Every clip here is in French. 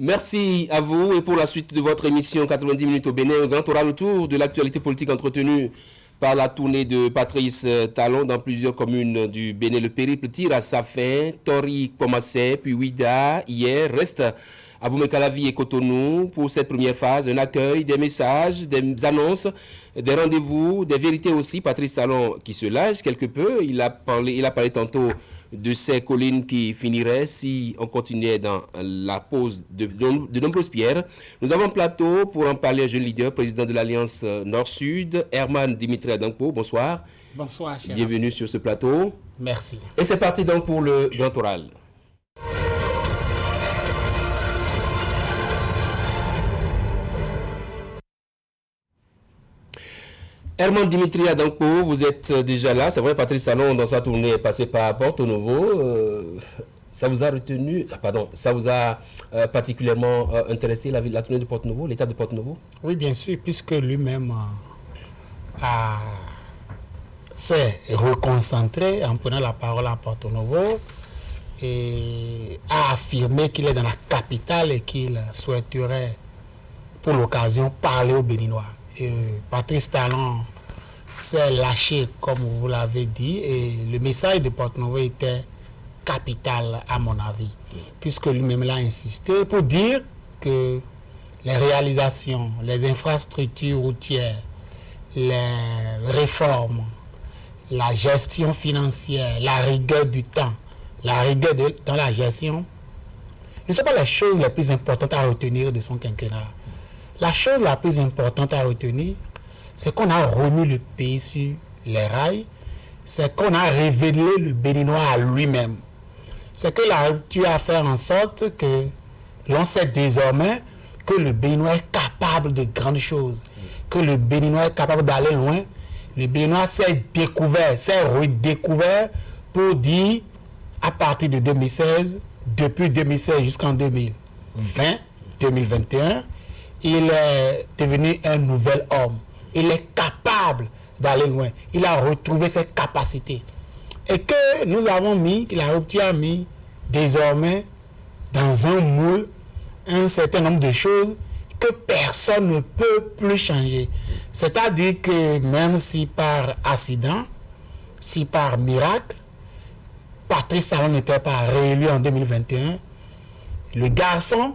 Merci à vous et pour la suite de votre émission 90 minutes au Bénin, un grand oral autour de l'actualité politique entretenue par la tournée de Patrice Talon dans plusieurs communes du Bénin. Le périple tire à sa fin. Tori Komassé, puis Ouida, hier, reste à Boumé-Calavi et Cotonou pour cette première phase. Un accueil, des messages, des annonces, des rendez-vous, des vérités aussi. Patrice Talon qui se lâche quelque peu. Il a parlé tantôt de ces collines qui finiraient si on continuait dans la pose de nombreuses pierres. Nous avons un plateau pour en parler un jeune leader, président de l'Alliance Nord-Sud, Herman Dimitri Adankpo. Bonsoir. Bonsoir, cher. Bienvenue sur ce plateau. Merci. Et c'est parti donc pour le grand oral. Herman Dimitri Adankpo, vous êtes déjà là. C'est vrai, Patrice Talon, dans sa tournée, est passé par Porto Novo. Ça vous a retenu, ça vous a particulièrement intéressé la tournée de Porto Novo, l'étape de Porto Novo? Oui, bien sûr, puisque lui-même s'est reconcentré en prenant la parole à Porto Novo et a affirmé qu'il est dans la capitale et qu'il souhaiterait, pour l'occasion, parler aux Béninois. Et Patrice Talon s'est lâché, comme vous l'avez dit, et le message de Porto Novo était capital, à mon avis, puisque lui-même l'a insisté pour dire que les réalisations, les infrastructures routières, les réformes, la gestion financière, la rigueur du temps, la rigueur dans la gestion, ne sont pas les choses les plus importantes à retenir de son quinquennat. La chose la plus importante à retenir, c'est qu'on a remis le pays sur les rails, c'est qu'on a révélé le Béninois à lui-même. C'est que la rupture a fait en sorte que l'on sait désormais que le Béninois est capable de grandes choses, que le Béninois est capable d'aller loin. Le Béninois s'est découvert, s'est redécouvert pour dire, à partir de 2016, depuis 2016 jusqu'en 2020, 2021, il est devenu un nouvel homme. Il est capable d'aller loin. Il a retrouvé ses capacités. Et que nous avons mis, que la rupture a mis désormais dans un moule un certain nombre de choses que personne ne peut plus changer. C'est-à-dire que même si par accident, si par miracle, Patrice Talon n'était pas réélu en 2021, le garçon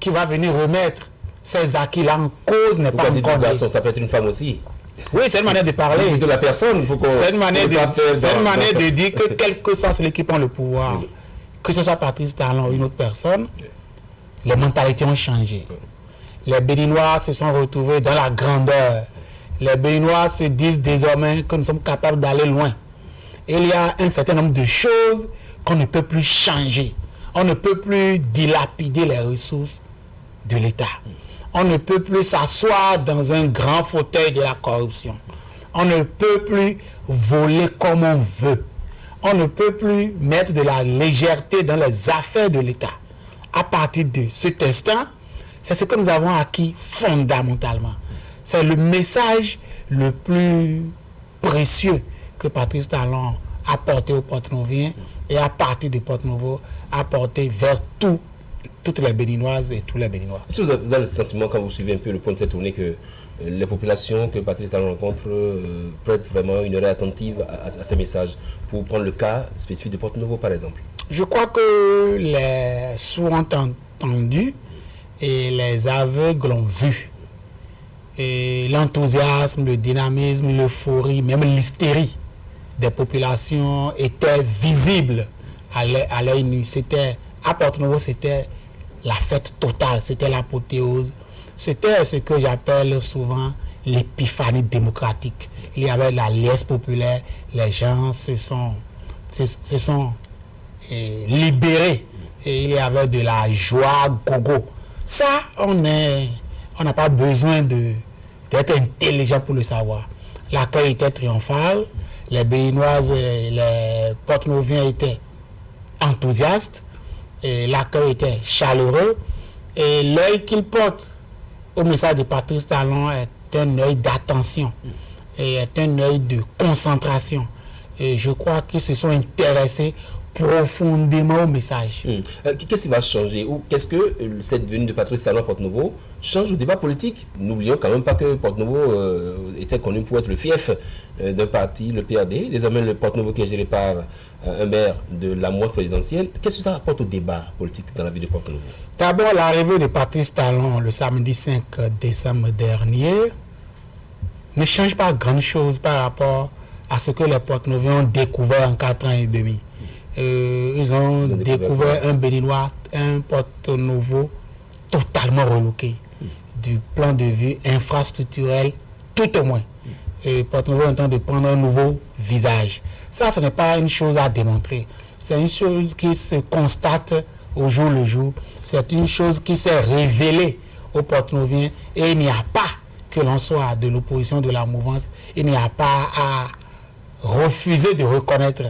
qui va venir remettre ces acquis-là en cause n'est pas encore garçon, ça peut être une femme aussi. Oui, c'est une manière de parler. De la personne. C'est une manière de dire que quel que soit celui qui prend le pouvoir, que ce soit Patrice Talon ou une autre personne, les mentalités ont changé. Les Béninois se sont retrouvés dans la grandeur. Les Béninois se disent désormais que nous sommes capables d'aller loin. Et il y a un certain nombre de choses qu'on ne peut plus changer. On ne peut plus dilapider les ressources de l'État. On ne peut plus s'asseoir dans un grand fauteuil de la corruption. On ne peut plus voler comme on veut. On ne peut plus mettre de la légèreté dans les affaires de l'État. À partir de cet instant, c'est ce que nous avons acquis fondamentalement. C'est le message le plus précieux que Patrice Talon a porté aux Porto-Noviens et à partir de Porto Novo a porté vers toutes les Béninoises et tous les Béninois. Est-ce que vous avez le sentiment, quand vous suivez un peu le point de cette tournée, que les populations que Patrice Talon rencontre prêtent vraiment une oreille attentive à ces messages, pour prendre le cas spécifique de Porto Novo, par exemple? Je crois que les sous-entendus et les aveugles l'ont vu. Et l'enthousiasme, le dynamisme, l'euphorie, même l'hystérie des populations était visible à l'œil nu. À Porto Novo, c'était la fête totale, c'était l'apothéose. C'était ce que j'appelle souvent l'épiphanie démocratique. Il y avait la liesse populaire, les gens se sont libérés et il y avait de la joie gogo. Ça, on n'a pas besoin d'être intelligent pour le savoir. L'accueil était triomphal, les Béninoises et les Porto-Noviens étaient enthousiastes, et l'accueil était chaleureux, et l'œil qu'ils portent au message de Patrice Talon est un œil d'attention, et est un œil de concentration. Et je crois qu'ils se sont intéressés profondément au message. Qu'est-ce qui va changer ou qu'est-ce que cette venue de Patrice Talon à Porte-Nouveau change au débat politique? N'oublions quand même pas que Porte-Nouveau était connu pour être le fief d'un parti, le PAD. Désormais, le Porte-Nouveau qui est géré par un maire de la moite présidentielle. Qu'est-ce que ça apporte au débat politique dans la ville de Porte-Nouveau? D'abord, l'arrivée de Patrice Talon le samedi 5 décembre dernier ne change pas grand-chose par rapport à ce que les Porte-Nouveaux ont découvert en 4 ans et demi. Ils ont découvert un Béninois, un Porte-Nouveau totalement relooké du plan de vue infrastructurel, tout au moins. Et Porte-Nouveau est en train de prendre un nouveau visage. Ça, ce n'est pas une chose à démontrer. C'est une chose qui se constate au jour le jour. C'est une chose qui s'est révélée aux Porte-Nouviens et il n'y a pas, que l'on soit de l'opposition, de la mouvance, il n'y a pas à refuser de reconnaître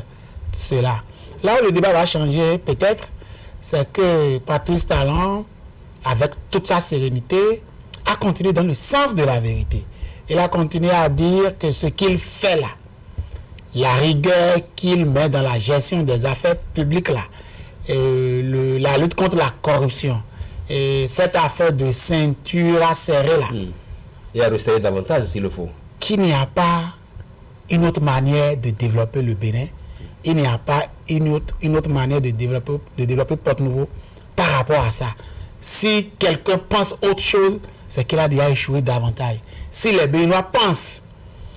cela. Là où le débat va changer, peut-être, c'est que Patrice Talon, avec toute sa sérénité, a continué dans le sens de la vérité. Il a continué à dire que ce qu'il fait là, la rigueur qu'il met dans la gestion des affaires publiques là, la lutte contre la corruption, et cette affaire de ceinture à serrer là, et à resserrer davantage s'il le faut. Qu'il n'y a pas une autre manière de développer le Bénin, il n'y a pas une autre manière de développer Porte-Nouveau par rapport à ça. Si quelqu'un pense autre chose, c'est qu'il a déjà échoué davantage. Si les Béninois pensent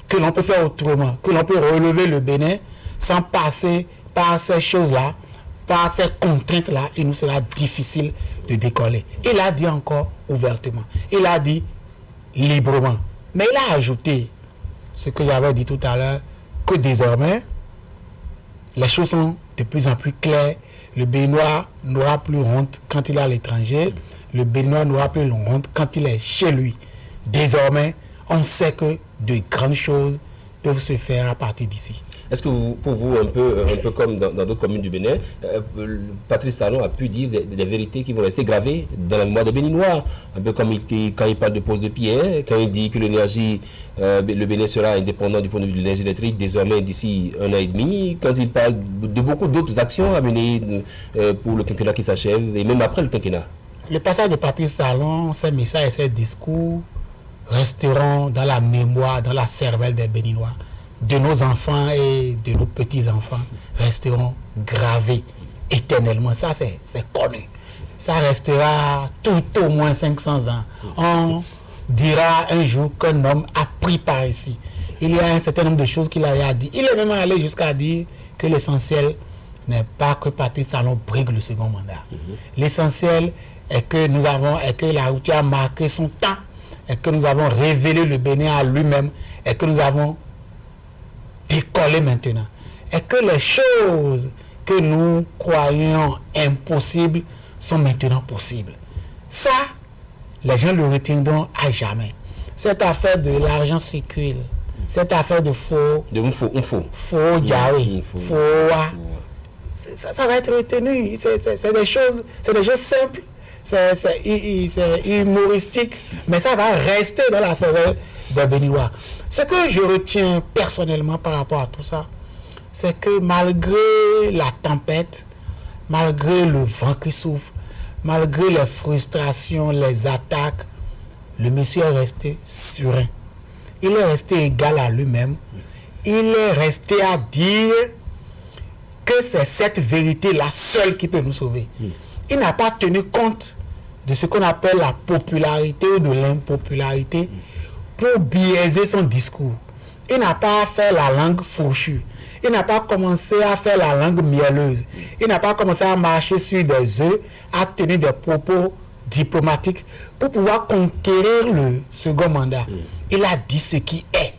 que l'on peut faire autrement, que l'on peut relever le Bénin sans passer par ces choses-là, par ces contraintes-là, il nous sera difficile de décoller. Il a dit encore ouvertement, il a dit librement. Mais il a ajouté ce que j'avais dit tout à l'heure, que désormais, les choses sont de plus en plus claires. Le Béninois n'aura plus honte quand il est à l'étranger. Le Béninois n'aura plus honte quand il est chez lui. Désormais, on sait que de grandes choses peuvent se faire à partir d'ici. Est-ce que pour vous, un peu comme dans d'autres communes du Bénin, Patrice Talon a pu dire des vérités qui vont rester gravées dans la mémoire des Béninois? Un peu comme quand il parle de pose de pierre, quand il dit que l'énergie, le Bénin sera indépendant du point de vue de l'énergie électrique désormais d'ici 1 an et demi, quand il parle de beaucoup d'autres actions à mener pour le quinquennat qui s'achève et même après le quinquennat. Le passage de Patrice Talon, ses messages et ses discours resteront dans la mémoire, dans la cervelle des Béninois. De nos enfants et de nos petits-enfants resteront gravés éternellement. Ça, c'est connu. Ça restera tout au moins 500 ans. On dira un jour qu'un homme a pris par ici. Il y a un certain nombre de choses qu'il a dit. Il est même allé jusqu'à dire que l'essentiel n'est pas que Patrice Talon brigue le second mandat. L'essentiel est que la route a marqué son temps, et que nous avons révélé le Bénin à lui-même, et que nous avons décoller maintenant. Et que les choses que nous croyons impossibles sont maintenant possibles. Ça, les gens le retiendront à jamais. Cette affaire de l'argent circule, cette affaire de faux, faux diaoué, ça va être retenu. C'est des choses simples, c'est humoristique, mais ça va rester dans la cervelle des Béninois. Ce que je retiens personnellement par rapport à tout ça, c'est que malgré la tempête, malgré le vent qui souffle, malgré les frustrations, les attaques, le monsieur est resté serein. Il est resté égal à lui-même. Il est resté à dire que c'est cette vérité la seule qui peut nous sauver. Il n'a pas tenu compte de ce qu'on appelle la popularité ou de l'impopularité pour biaiser son discours. Il n'a pas fait la langue fourchue. Il n'a pas commencé à faire la langue mielleuse. Il n'a pas commencé à marcher sur des œufs, à tenir des propos diplomatiques pour pouvoir conquérir le second mandat. Il a dit ce qui est.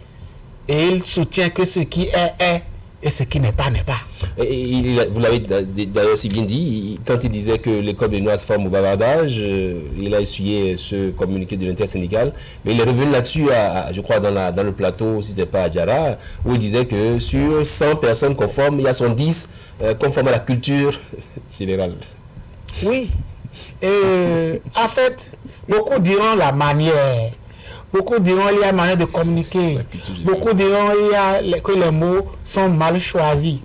Et il soutient que ce qui est et ce qui n'est pas n'est pas. Vous l'avez d'ailleurs si bien dit, quand il disait que l'école béninoise forme au bavardage, il a essuyé ce communiqué de l'intersyndical, mais il est revenu là-dessus, je crois, dans le plateau, si ce n'était pas à Diarra, où il disait que sur 100 personnes conformes, il y a 70 conformes à la culture générale. Oui. En fait, beaucoup diront la manière. Beaucoup diront qu'il y a une manière de communiquer. Beaucoup diront que les mots sont mal choisis.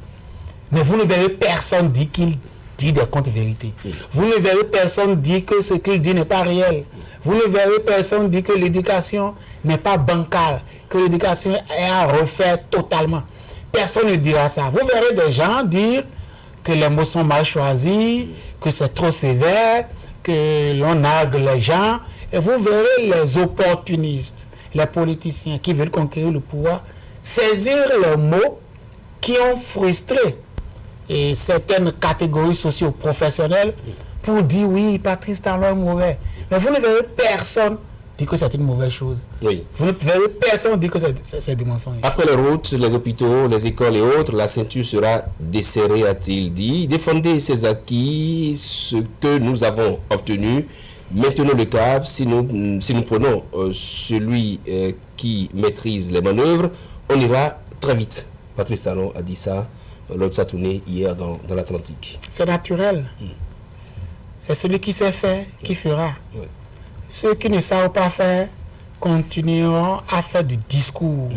Mais vous ne verrez personne dire qu'il dit des contre-vérités. Vous ne verrez personne dire que ce qu'il dit n'est pas réel. Vous ne verrez personne dire que l'éducation n'est pas bancale, que l'éducation est à refaire totalement. Personne ne dira ça. Vous verrez des gens dire que les mots sont mal choisis, que c'est trop sévère, que l'on nargue les gens. Et vous verrez les opportunistes, les politiciens qui veulent conquérir le pouvoir, saisir les mots qui ont frustré et certaines catégories socio-professionnelles pour dire oui, Patrice Talon est mauvais. Mais vous ne verrez personne dire que c'est une mauvaise chose. Oui. Vous ne verrez personne dire que c'est du mensonge. Après les routes, les hôpitaux, les écoles et autres, la ceinture sera desserrée, a-t-il dit. Défendez ces acquis, ce que nous avons obtenu. Maintenons le cap. Si nous prenons celui qui maîtrise les manœuvres, on ira très vite. Patrice Talon a dit ça lors de sa tournée hier dans l'Atlantique. C'est naturel. C'est celui qui sait faire qui fera. Oui. Ceux qui ne savent pas faire continueront à faire du discours,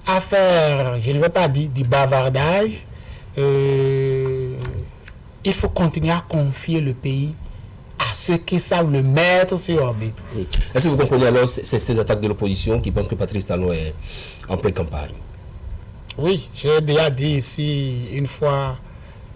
à faire, je ne vais pas dire du bavardage. Il faut continuer à confier le pays à ceux qui savent le mettre sur orbite. Est-ce que vous comprenez alors ces attaques de l'opposition qui pensent que Patrice Talon est en pré-campagne? Oui, j'ai déjà dit ici une fois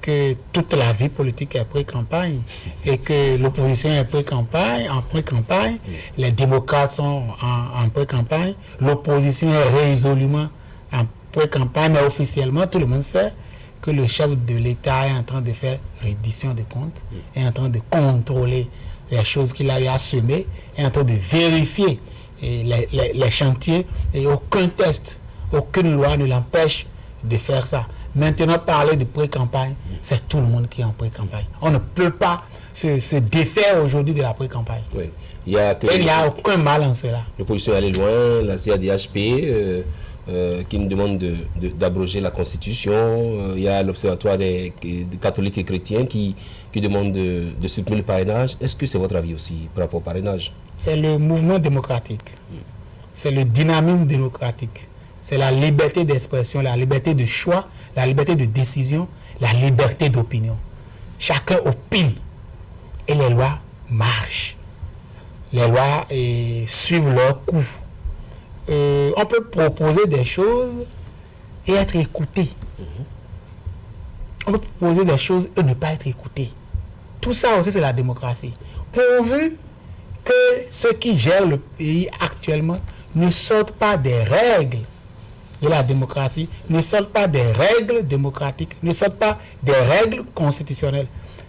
que toute la vie politique est pré-campagne et que l'opposition est en pré-campagne, les démocrates sont en pré-campagne, l'opposition est résolument en pré-campagne, mais officiellement, tout le monde sait que le chef de l'État est en train de faire reddition de comptes, est en train de contrôler les choses qu'il a eu à semer, est en train de vérifier les chantiers et aucun test, aucune loi ne l'empêche de faire ça. Maintenant, parler de pré-campagne, c'est tout le monde qui est en pré-campagne. On ne peut pas se défaire aujourd'hui de la pré-campagne. Oui. Il n'y a aucun mal en cela. L'opposition est allée loin, la CADHP qui nous demande d'abroger la Constitution. Il y a l'Observatoire des catholiques et chrétiens qui demande de supprimer le parrainage. Est-ce que c'est votre avis aussi par rapport au parrainage? C'est le mouvement démocratique. C'est le dynamisme démocratique. C'est la liberté d'expression, la liberté de choix, la liberté de décision, la liberté d'opinion. Chacun opine et les lois marchent. Les lois suivent leur cours. On peut proposer des choses et être écouté. On peut proposer des choses et ne pas être écouté. Tout ça aussi, c'est la démocratie. Pourvu que ceux qui gèrent le pays actuellement ne sortent pas des règles de la démocratie, ne sortent pas des règles démocratiques, ne sortent pas des règles constitutionnelles.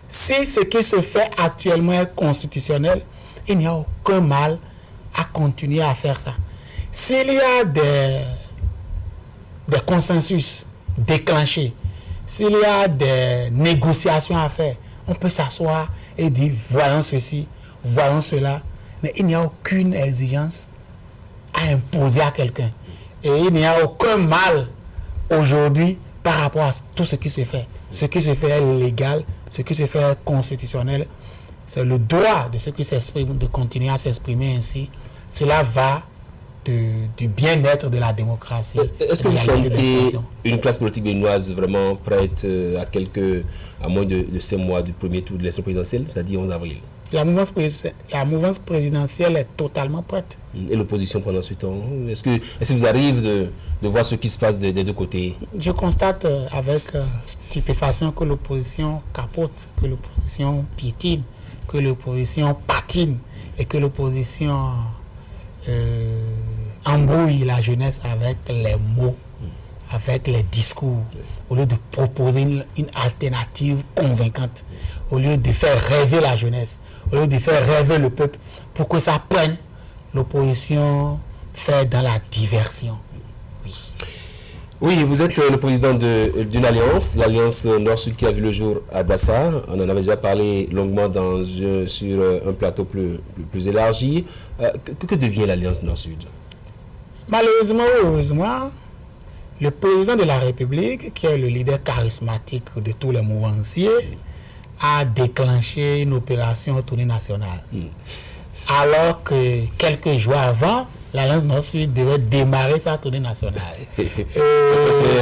Si ce qui se fait actuellement est constitutionnel, il n'y a aucun mal à continuer à faire ça. S'il y a des consensus déclenchés, s'il y a des négociations à faire, on peut s'asseoir et dire voyons ceci, voyons cela, mais il n'y a aucune exigence à imposer à quelqu'un. Et il n'y a aucun mal aujourd'hui par rapport à tout ce qui se fait. Ce qui se fait est légal, ce qui se fait est constitutionnel. C'est le droit de ceux qui s'expriment de continuer à s'exprimer ainsi. Cela va du bien-être de la démocratie. Est-ce que vous sentez une classe politique béninoise vraiment prête à moins de 5 mois du premier tour de l'élection présidentielle, c'est-à-dire 11 avril? La mouvance présidentielle est totalement prête. Et l'opposition pendant ce temps? Est-ce que vous arrive de voir ce qui se passe des deux côtés? Je constate avec stupéfaction que l'opposition capote, que l'opposition piétine, que l'opposition patine et que l'opposition embrouille la jeunesse avec les mots, avec les discours, au lieu de proposer une alternative convaincante, au lieu de faire rêver la jeunesse, au lieu de faire rêver le peuple, pour que ça prenne, l'opposition fait dans la diversion. Oui, vous êtes le président d'une alliance, l'alliance Nord-Sud qui a vu le jour à Dassa. On en avait déjà parlé longuement sur un plateau plus élargi. Que devient l'alliance Nord-Sud? Malheureusement ou heureusement, le président de la République, qui est le leader charismatique de tous les mouvanciers, a déclenché une opération tournée nationale. Alors que quelques jours avant, l'Alliance Nord-Sud devait démarrer sa tournée nationale.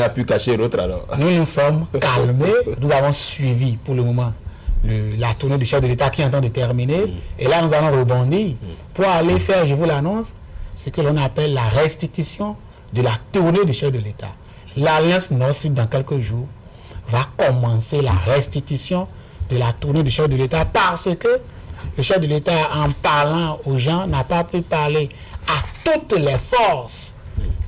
a pu cacher l'autre alors. Nous nous sommes calmés, nous avons suivi pour le moment la tournée du chef de l'État qui est en train de terminer. Et là, nous allons rebondir pour aller faire, je vous l'annonce, ce que l'on appelle la restitution de la tournée du chef de l'État. L'Alliance Nord-Sud, dans quelques jours, va commencer la restitution de la tournée du chef de l'État parce que le chef de l'État, en parlant aux gens, n'a pas pu parler à toutes les forces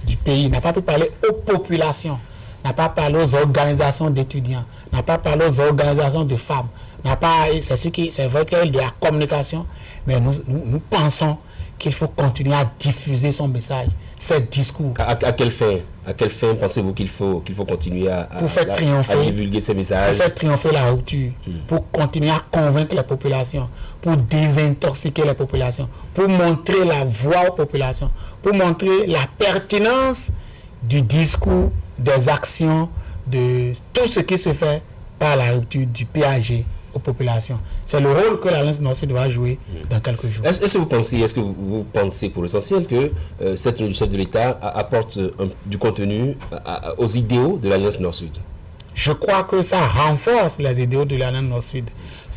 du pays, n'a pas pu parler aux populations, n'a pas parlé aux organisations d'étudiants, n'a pas parlé aux organisations de femmes, c'est vrai qu'il y a de la communication, mais nous pensons qu'il faut continuer à diffuser son message, ses discours. À quelle fin pensez-vous qu'il faut continuer à divulguer ces messages? Pour faire triompher la rupture, pour continuer à convaincre la population, pour désintoxiquer la population, pour montrer la voix aux populations, pour montrer la pertinence du discours, des actions, de tout ce qui se fait par la rupture du PAG aux populations. C'est le rôle que l'Alliance Nord-Sud va jouer dans quelques jours. Est-ce que vous pensez pour l'essentiel que cette tournée du chef de l'État apporte du contenu aux idéaux de l'Alliance Nord-Sud? Je crois que ça renforce les idéaux de l'Alliance Nord-Sud.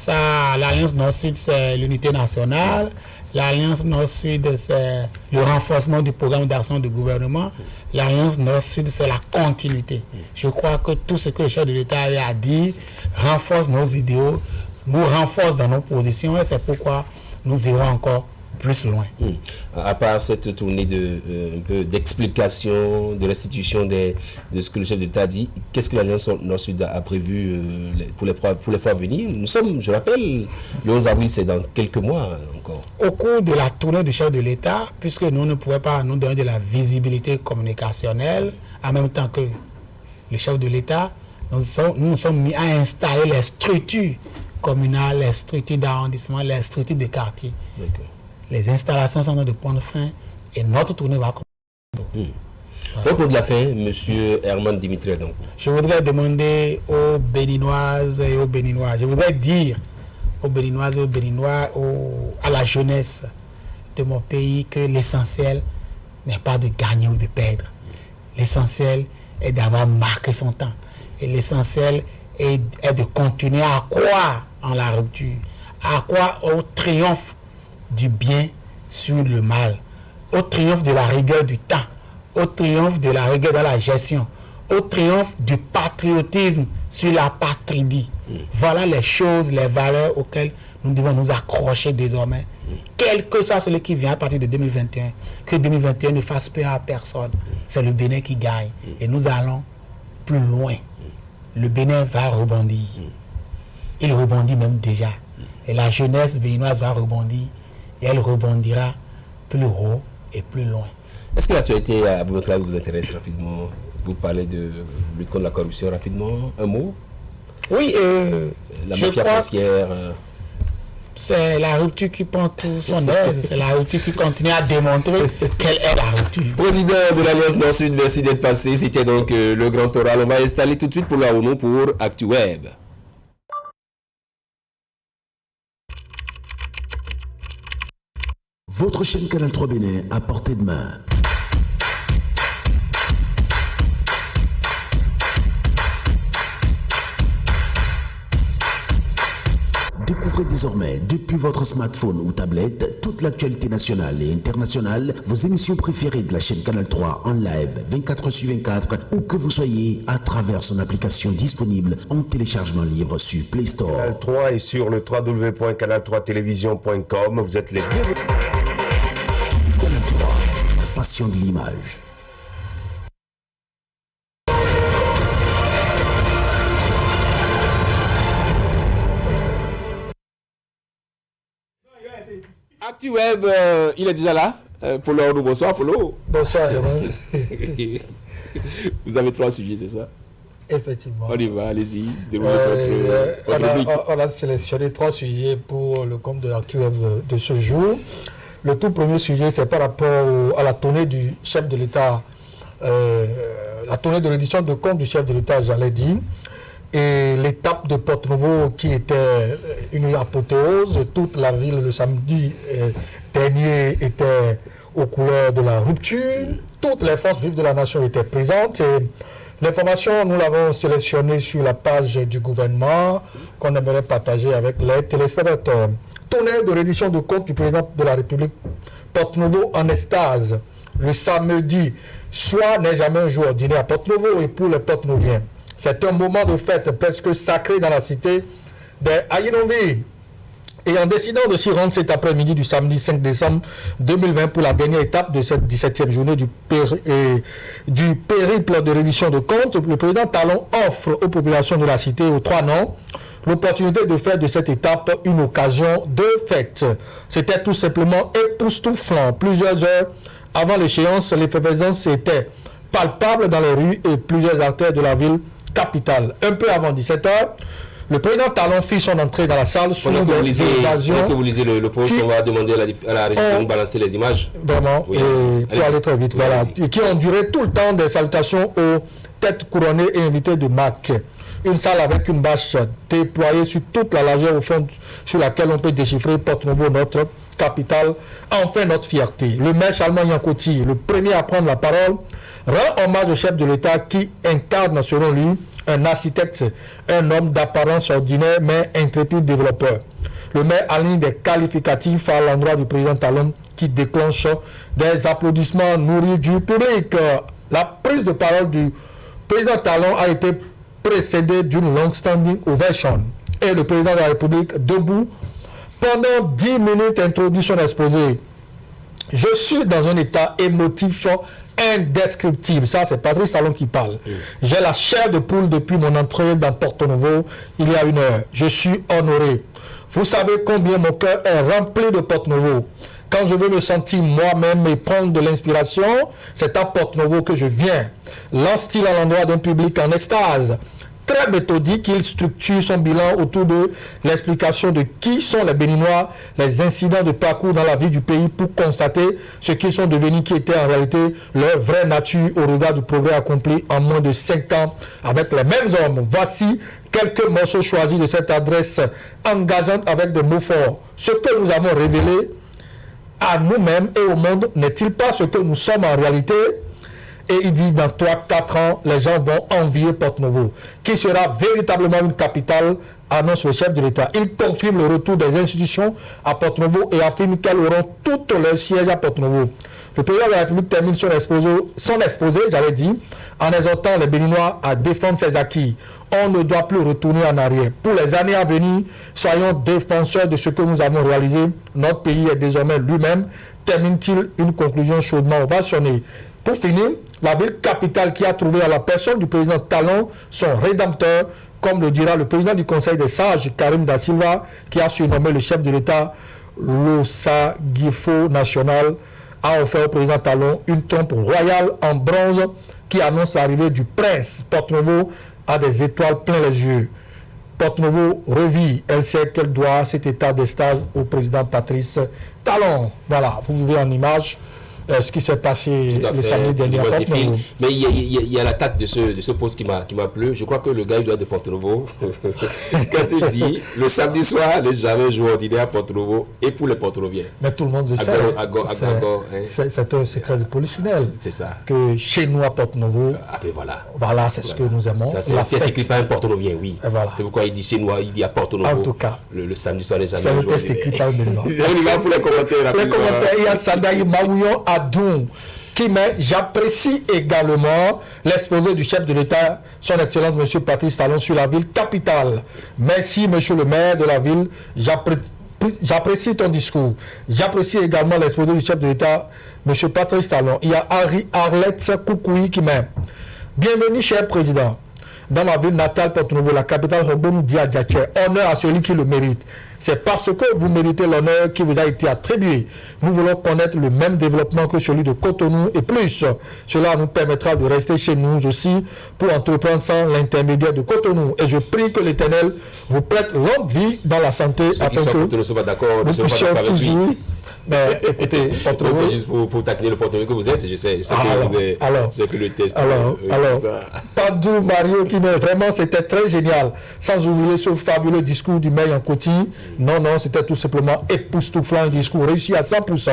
L'Alliance Nord-Sud, c'est l'unité nationale. L'Alliance Nord-Sud, c'est le renforcement du programme d'action du gouvernement. L'Alliance Nord-Sud, c'est la continuité. Je crois que tout ce que le chef de l'État a dit renforce nos idéaux, nous renforce dans nos positions et c'est pourquoi nous irons encore plus loin. À part cette tournée d'explication, de restitution de ce que le chef de l'État a dit, qu'est-ce que l'Alliance Nord-Sud a prévu pour les fois à venir? Nous sommes, je rappelle, le 11 avril, c'est dans quelques mois encore. Au cours de la tournée du chef de l'État, puisque nous ne pouvions pas nous donner de la visibilité communicationnelle, en même temps que le chef de l'État, nous nous sommes mis à installer les structures communales, les structures d'arrondissement, les structures de quartier. Les installations sont en train de prendre fin et notre tournée va commencer. Pour de la fin, M. Herman Dimitri donc. Je voudrais demander aux Béninoises et aux Béninois, je voudrais dire aux Béninoises et aux Béninois, à la jeunesse de mon pays que l'essentiel n'est pas de gagner ou de perdre. L'essentiel est d'avoir marqué son temps. Et l'essentiel est de continuer à croire en la rupture, à croire au triomphe du bien sur le mal, au triomphe de la rigueur du temps, au triomphe de la rigueur dans la gestion, au triomphe du patriotisme sur la patrie. Voilà les choses, les valeurs auxquelles nous devons nous accrocher désormais, quel que soit celui qui vient à partir de 2021, que 2021 ne fasse peur à personne. C'est le Bénin qui gagne et nous allons plus loin. Le Bénin va rebondir. Il rebondit même déjà. Et la jeunesse béninoise va rebondir. Et elle rebondira plus haut et plus loin. Est-ce que l'actualité à Boubacar vous intéresse rapidement? Vous parlez de lutte contre la corruption rapidement. Un mot? Oui, la mafia foncière. C'est la rupture qui prend tout son aise. C'est la rupture qui continue à démontrer quelle est la rupture. Président de l'Alliance Nord-Sud, merci d'être passé. C'était donc le grand oral. On va installer tout de suite pour la ONU pour ActuWeb. Votre chaîne Canal 3 Bénin à portée de main. Découvrez désormais depuis votre smartphone ou tablette toute l'actualité nationale et internationale, vos émissions préférées de la chaîne Canal 3 en live 24/24, où que vous soyez à travers son application disponible en téléchargement libre sur Play Store. Canal 3 est sur le www.canal3television.com. Vous êtes les bienvenus. Canal 3, la passion de l'image. ActuWeb, il est déjà là. Polo, bonsoir Polo. Bonsoir. Vous avez 3 sujets, c'est ça? Effectivement. On y va, allez-y. On a sélectionné 3 sujets pour le compte de l'ActuWeb de ce jour. Le tout premier sujet, c'est par rapport à la tournée du chef de l'État, la tournée de l'édition de compte du chef de l'État, j'allais dire, et l'étape de Porte-Nouveau qui était une apothéose. Toute la ville le samedi dernier était aux couleurs de la rupture. Toutes les forces vives de la nation étaient présentes et L'information, nous l'avons sélectionnée sur la page du gouvernement qu'on aimerait partager avec les téléspectateurs. Tournée de reddition de compte du président de la République Porte-Nouveau en extase le samedi. Soit n'est jamais un jour ordinaire à Porte-Nouveau et pour les Porte-Nouviens. C'est un moment de fête presque sacré dans la cité des Aïnonville. Et en décidant de s'y rendre cet après-midi du samedi 5 décembre 2020 pour la dernière étape de cette 17e journée du périple de reddition de comptes, le président Talon offre aux populations de la cité, aux trois noms, l'opportunité de faire de cette étape une occasion de fête. C'était tout simplement époustouflant. Plusieurs heures avant l'échéance, l'effervescence était palpable dans les rues et plusieurs artères de la ville capitale. Un peu avant 17h, le président Talon fit son entrée dans la salle sous des délégations. Pendant que vous lisez le poste, on va demander à la régie de nous balancer les images. Vraiment, oui, pour aller très vite, voilà. Et qui ont duré tout le temps des salutations aux têtes couronnées et invitées de marque. Une salle avec une bâche déployée sur toute la largeur au fond sur laquelle on peut déchiffrer Porte-Nouveau, notre capitale, enfin notre fierté. Le maire Charmant Yankoti, le premier à prendre la parole, rend hommage au chef de l'État qui incarne selon lui un architecte, un homme d'apparence ordinaire mais intrépide développeur. Le maire aligne des qualificatifs à l'endroit du président Talon qui déclenche des applaudissements nourris du public. La prise de parole du président Talon a été précédée d'une long-standing ovation et le président de la République, debout, pendant 10 minutes, introduit son exposé. Je suis dans un état émotif indescriptible. Ça, c'est Patrice Talon qui parle. J'ai la chair de poule depuis mon entrée dans Porte-Nouveau il y a 1 heure. Je suis honoré. Vous savez combien mon cœur est rempli de Porte-Nouveau. Quand je veux me sentir moi-même et prendre de l'inspiration, c'est à Porte-Nouveau que je viens. Lance-t-il à l'endroit d'un public en extase. Très méthodique, il structure son bilan autour de l'explication de qui sont les Béninois, les incidents de parcours dans la vie du pays pour constater ce qu'ils sont devenus, qui était en réalité leur vraie nature au regard du progrès accompli en moins de 5 ans avec les mêmes hommes. Voici quelques morceaux choisis de cette adresse engageante avec des mots forts. Ce que nous avons révélé à nous-mêmes et au monde n'est-il pas ce que nous sommes en réalité? Et il dit, dans 3-4 ans, les gens vont envier Porte-Nouveau, qui sera véritablement une capitale, annonce le chef de l'État. Il confirme le retour des institutions à Porte-Nouveau et affirme qu'elles auront toutes leurs sièges à Porte-Nouveau. Le président de la République termine son exposé, j'avais dit, en exhortant les Béninois à défendre ses acquis. On ne doit plus retourner en arrière. Pour les années à venir, soyons défenseurs de ce que nous avons réalisé. Notre pays est désormais lui-même. Termine-t-il une conclusion chaudement ovationnée. Pour finir, la ville capitale qui a trouvé à la personne du président Talon son rédempteur, comme le dira le président du Conseil des sages, Karim Da Silva, qui a surnommé le chef de l'État l'Osagifo national, a offert au président Talon une trompe royale en bronze qui annonce l'arrivée du prince. Porte-Nouveau a des étoiles plein les yeux. Porte-Nouveau revit, elle sait qu'elle doit cet état d'extase au président Patrice Talon. Voilà, vous voyez en image ce qui s'est passé le samedi dernier à Porte-Nouveau. Mais il y a l'attaque de ce poste qui m'a plu. Je crois que le gars, il doit être de Porte-Nouveau. Quand il dit, le samedi soir, les jamais jour ordinaire à Porte-Nouveau et pour les Porte-Nouviens. Mais tout le monde le sait. C'est un secret de polichinelle. C'est ça. Que chez nous à Porte-Nouveau, voilà, c'est ce que nous aimons. Ça, c'est la pièce écrite par un Porte-Nouvien, oui. Voilà. C'est pourquoi il dit chez nous, il dit à Porte-Nouveau. En tout cas. Le samedi soir, les jamais jour ordinaire. C'est le texte écrit par un Béninois. On y va pour les commentaires. Les commentaires, il y a Sandaï Maouillon Adoum qui met, j'apprécie également l'exposé du chef de l'État, son Excellence M. Patrice Talon sur la ville capitale. Merci M. le maire de la ville, j'apprécie ton discours. J'apprécie également l'exposé du chef de l'État, M. Patrice Talon. Il y a Henri Arlette Koukoui qui met, bienvenue cher président. Dans ma ville natale, Porte-Nouveau, la capitale Robon Diadjache, honneur à celui qui le mérite. C'est parce que vous méritez l'honneur qui vous a été attribué. Nous voulons connaître le même développement que celui de Cotonou et plus. Cela nous permettra de rester chez nous aussi pour entreprendre sans l'intermédiaire de Cotonou. Et je prie que l'Éternel vous prête longue vie dans la santé afin que nous puissions toujours... Mais écoutez, c'est juste pour taquiner le Porte-Nouveau que vous êtes, je sais que le test. Padou Mario qui met vraiment, c'était très génial. Sans oublier ce fabuleux discours du maire Yankoti. Non, c'était tout simplement époustouflant, un discours réussi à 100%.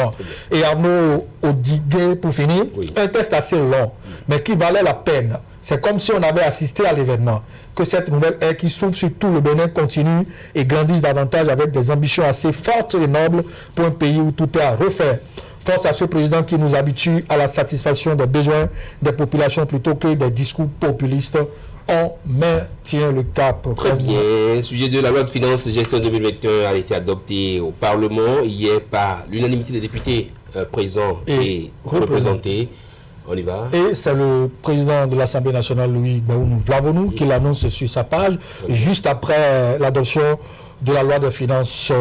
Et Arnaud Odigué, pour finir, un test assez long, mais qui valait la peine. C'est comme si on avait assisté à l'événement. Que cette nouvelle ère qui s'ouvre sur tout le Bénin continue et grandisse davantage avec des ambitions assez fortes et nobles pour un pays où tout est à refaire. Force à ce président qui nous habitue à la satisfaction des besoins des populations plutôt que des discours populistes. On maintient le cap. Très bien. Sujet de la loi de finances gestion 2021 a été adopté au Parlement hier par l'unanimité des députés présents et représentés. On y va. Et c'est le président de l'Assemblée nationale, Louis Baounou Vlavonou, qui l'annonce sur sa page, juste après l'adoption de la loi de finances.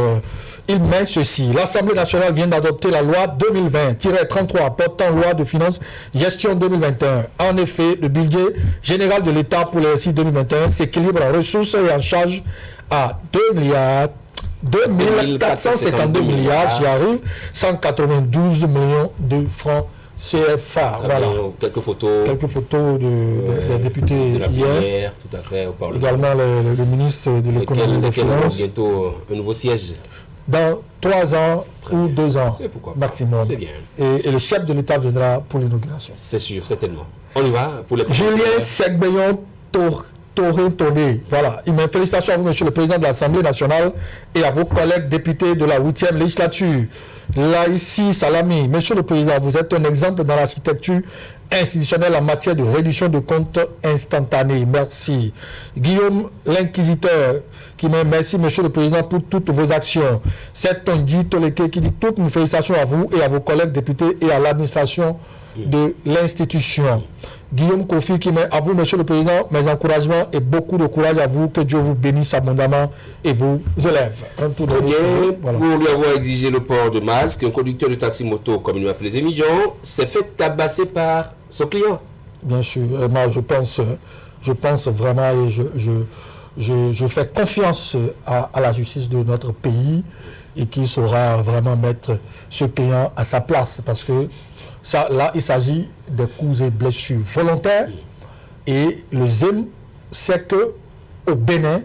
Il met ceci. L'Assemblée nationale vient d'adopter la loi 2020-33 portant loi de finances gestion 2021. En effet, le budget général de l'État pour l'exercice 2021 s'équilibre en ressources et en charges à 2,452 milliards, j'y arrive, 192 millions de francs CFA. Voilà. Quelques photos des députés de la hier. première, tout à fait, au Parlement. Également le ministre de l'économie et des finances. Bientôt un nouveau siège. Dans 3 ans ou 2 ans maximum. C'est bien. Et le chef de l'État viendra pour l'inauguration. C'est sûr, certainement. On y va pour les Julien Segbeyon Toré. Voilà. Félicitations à vous, monsieur le président de l'Assemblée nationale, et à vos collègues députés de la 8e législature. Laïci Salami, monsieur le président, vous êtes un exemple dans l'architecture institutionnelle en matière de réduction de comptes instantanés. Merci. Guillaume l'Inquisiteur, qui met merci, monsieur le président, pour toutes vos actions. C'est Tongi Toleke qui dit toutes mes félicitations à vous et à vos collègues députés et à l'administration de l'institution. Guillaume Kofi qui met à vous, monsieur le président, mes encouragements et beaucoup de courage à vous. Que Dieu vous bénisse abondamment et vous élève. Très bien. Voilà. Pour lui avoir exigé le port de masque, un conducteur de taxi-moto, comme il l'appelle les émigrants, s'est fait tabasser par son client. Bien sûr. Moi, je pense vraiment et je fais confiance à la justice de notre pays et qui saura vraiment mettre ce client à sa place. Parce que ça, là, il s'agit de coups et blessures volontaires. Et le ZEM, c'est qu'au Bénin,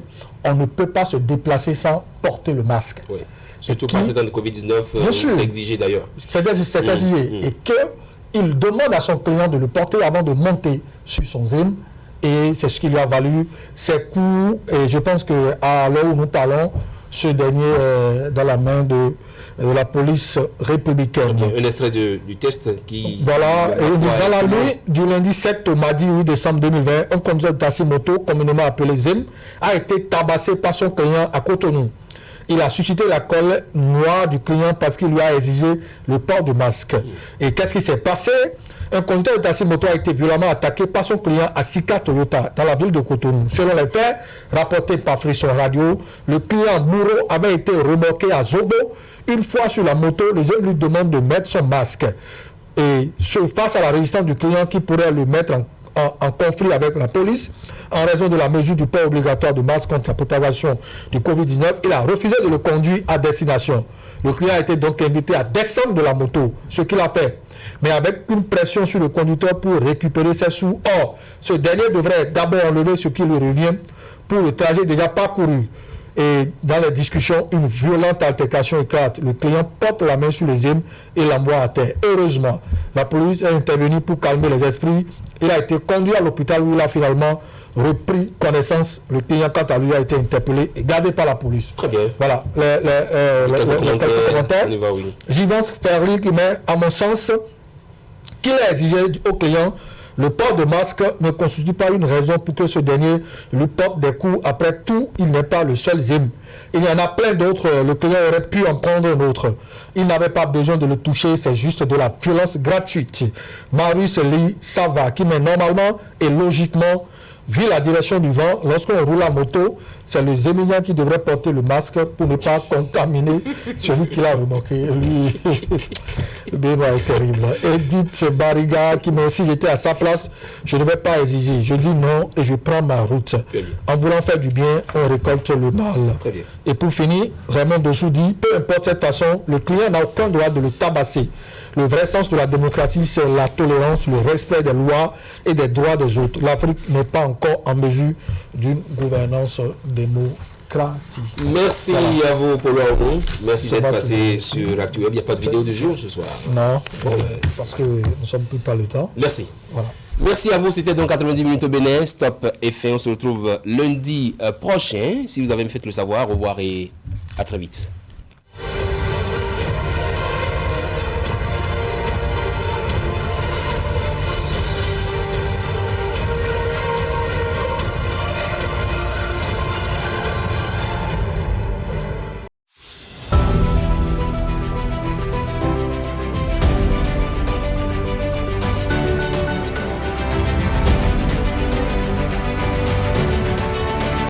on ne peut pas se déplacer sans porter le masque. Oui. Surtout par ces temps de Covid-19, c'est exigé d'ailleurs. C'est exigé. Et qu'il demande à son client de le porter avant de monter sur son ZEM. Et c'est ce qui lui a valu ses coups. Et je pense qu'à l'heure où nous parlons, ce dernier est dans la main de la police républicaine. Un extrait du test qui... Voilà, et dans la nuit du lundi 7 au mardi 8 décembre 2020, un conducteur de taxi-moto, communément appelé ZEM, a été tabassé par son client à Cotonou. Il a suscité la colère noire du client parce qu'il lui a exigé le port du masque. Et qu'est-ce qui s'est passé? Un conducteur de taxi-moto a été violemment attaqué par son client à Sika Toyota, dans la ville de Cotonou. Selon les faits rapportés par Frisson Radio, le client bourreau avait été remorqué à Zobo. Une fois sur la moto, le jeune lui demande de mettre son masque. Et face à la résistance du client qui pourrait le mettre en conflit avec la police, en raison de la mesure du port obligatoire de masque contre la propagation du Covid-19, il a refusé de le conduire à destination. Le client a été donc invité à descendre de la moto, ce qu'il a fait, mais avec une pression sur le conducteur pour récupérer ses sous. Or, ce dernier devrait d'abord enlever ce qui lui revient pour le trajet déjà parcouru. Et dans les discussions, une violente altercation éclate. Le client porte la main sur les ZEM et l'envoie à terre. Heureusement, la police est intervenue pour calmer les esprits. Il a été conduit à l'hôpital où il a finalement repris connaissance. Le client, quant à lui, a été interpellé et gardé par la police. Très bien. Voilà. Quelques commentaires. Oui. Givance Ferry qui met, à mon sens, qu'il a exigé au client le port de masque ne constitue pas une raison pour que ce dernier lui porte des coups. Après tout, il n'est pas le seul ZEM. Il y en a plein d'autres. Le client aurait pu en prendre un autre. Il n'avait pas besoin de le toucher. C'est juste de la violence gratuite. Marius Lee Sava, qui met normalement et logiquement, vu la direction du vent, lorsqu'on roule à moto, c'est le Zémilien qui devrait porter le masque pour ne pas contaminer celui qui l'a remorqué. Lui, le bénin est terrible. Edith Bariga qui me dit, si j'étais à sa place, je ne vais pas exiger. Je dis non et je prends ma route. En voulant faire du bien, on récolte le mal. Et pour finir, Raymond Dossou dit, peu importe cette façon, le client n'a aucun droit de le tabasser. Le vrai sens de la démocratie, c'est la tolérance, le respect des lois et des droits des autres. L'Afrique n'est pas encore en mesure d'une gouvernance démocratique. Merci à vous, Paul Arnaud. Merci d'être passé sur Actuel. Il n'y a pas de vidéo du jour ce soir. Non, parce que nous ne sommes plus pas le temps. Merci. Voilà. Merci à vous, c'était donc 90 minutes au Bénin. Stop et fait. On se retrouve lundi prochain. Si vous avez fait le savoir, au revoir et à très vite.